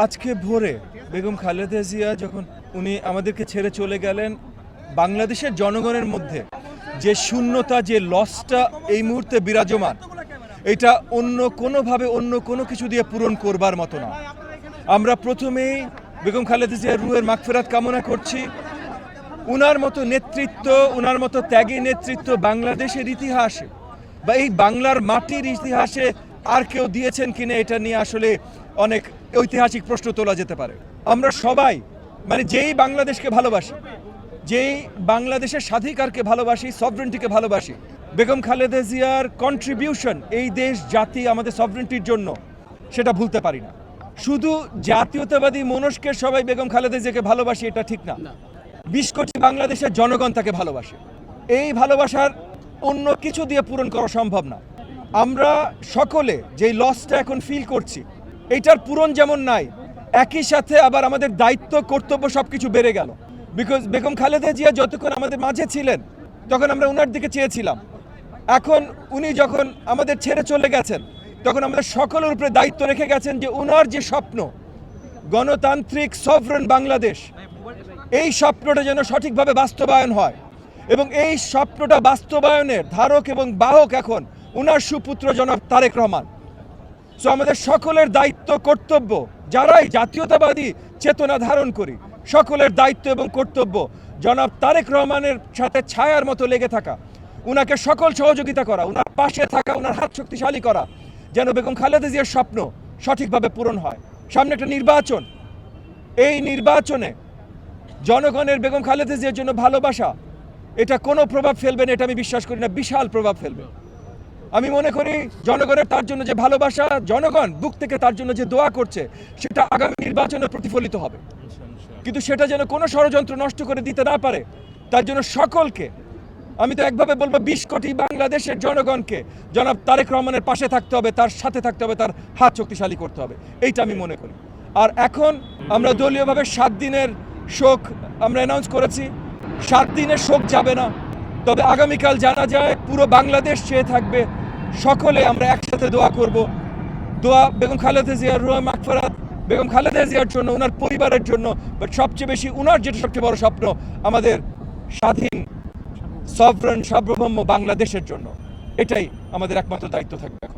আজকে ভোরে বেগম খালেদা জিয়া যখন উনি আমাদেরকে ছেড়ে চলে গেলেন, বাংলাদেশের জনগণের মধ্যে যে শূন্যতা, যে লসটা এই মুহূর্তে বিরাজমান, এটা অন্য কোনোভাবে অন্য কোনো কিছু দিয়ে পূরণ করবার মতো না। আমরা প্রথমেই বেগম খালেদা জিয়ার রুহের মাগফিরাত কামনা করছি। উনার মতো নেতৃত্ব, উনার মতো ত্যাগী নেতৃত্ব বাংলাদেশের ইতিহাসে বা এই বাংলার মাটির ইতিহাসে আর কেউ দিয়েছেন কিনা, এটা নিয়ে আসলে অনেক ঐতিহাসিক প্রশ্ন তোলা যেতে পারে। আমরা সবাই যেই বাংলাদেশকে ভালোবাসি, যেই বাংলাদেশের স্বাধিকারকে ভালোবাসি, সভরেন্টিকে ভালোবাসি, বেগম খালেদা জিয়ার কন্ট্রিবিউশন এই দেশ, জাতি, আমাদের সভরেন্টির জন্য, সেটা ভুলতে পারি না। শুধু জাতীয়তাবাদী মনস্কের সবাই বেগম খালেদা জিয়াকে ভালোবাসি এটা ঠিক না। 20 কোটি বাংলাদেশের জনগণ তাকে ভালোবাসে। এই ভালোবাসার অন্য কিছু দিয়ে পূরণ করা সম্ভব না। আমরা সকলে যেই লসটা এখন ফিল করছি, এইটার পূরণ যেমন নাই, একই সাথে আবার আমাদের দায়িত্ব, কর্তব্য সবকিছু বেড়ে গেল। বিকজ বেগম খালেদা জিয়া যতক্ষণ আমাদের মাঝে ছিলেন তখন আমরা ওনার দিকে চেয়েছিলাম। এখন উনি যখন আমাদের ছেড়ে চলে গেছেন, তখন আমাদের সকলের উপরে দায়িত্ব রেখে গেছেন যে ওনার যে স্বপ্ন, গণতান্ত্রিক সভরেন বাংলাদেশ, এই স্বপ্নটা যেন সঠিকভাবে বাস্তবায়ন হয়। এবং এই স্বপ্নটা বাস্তবায়নের ধারক এবং বাহক এখন ওনার সুপুত্র জনাব তারেক রহমান। সো আমাদের সকলের দায়িত্ব, কর্তব্য, যারাই জাতীয়তাবাদী চেতনা ধারণ করি, সকলের দায়িত্ব এবং কর্তব্য জনাব তারেক রহমানের সাথে ছায়ার মতো লেগে থাকা, উনাকে সকল সহযোগিতা করা, উনার পাশে থাকা, উনার হাত শক্তিশালী করা, যেন বেগম খালেদা জিয়ার স্বপ্ন সঠিকভাবে পূরণ হয়। সামনে একটা নির্বাচন, এই নির্বাচনে জনগণের বেগম খালেদা জিয়ার জন্য ভালোবাসা, এটা কোনো প্রভাব ফেলবে না, এটা আমি বিশ্বাস করি না, বিশাল প্রভাব ফেলবে। আমি মনে করি জনগণের তার জন্য যে ভালোবাসা, জনগণ বুক থেকে তার জন্য যে দোয়া করছে, সেটা আগামী নির্বাচনে প্রতিফলিত হবে। কিন্তু সেটা যেন কোনো ষড়যন্ত্র নষ্ট করে দিতে না পারে, তার জন্য সকলকে, আমি তো একভাবে বলবো 20 কোটি বাংলাদেশের জনগণকে জনাব তারেক রহমানের পাশে থাকতে হবে, তার সাথে থাকতে হবে, তার হাত শক্তিশালী করতে হবে, এইটা আমি মনে করি। আর এখন আমরা দলীয়ভাবে 7 দিনের শোক আমরা অ্যানাউন্স করেছি। 7 দিনের শোক যাবে না, তবে আগামীকাল জানা যায় পুরো বাংলাদেশ চেয়ে থাকবে, সকলে আমরা একসাথে দোয়া করব। দোয়া বেগম খালেদা জিয়ার রুহে মাগফিরাত, বেগম খালেদা জিয়ার জন্য, ওনার পরিবারের জন্য, বাট সবচেয়ে বেশি ওনার যেটা সবচেয়ে বড় স্বপ্ন, আমাদের স্বাধীন সভরেন সার্বভৌম বাংলাদেশের জন্য, এটাই আমাদের একমাত্র দায়িত্ব থাকবে এখন।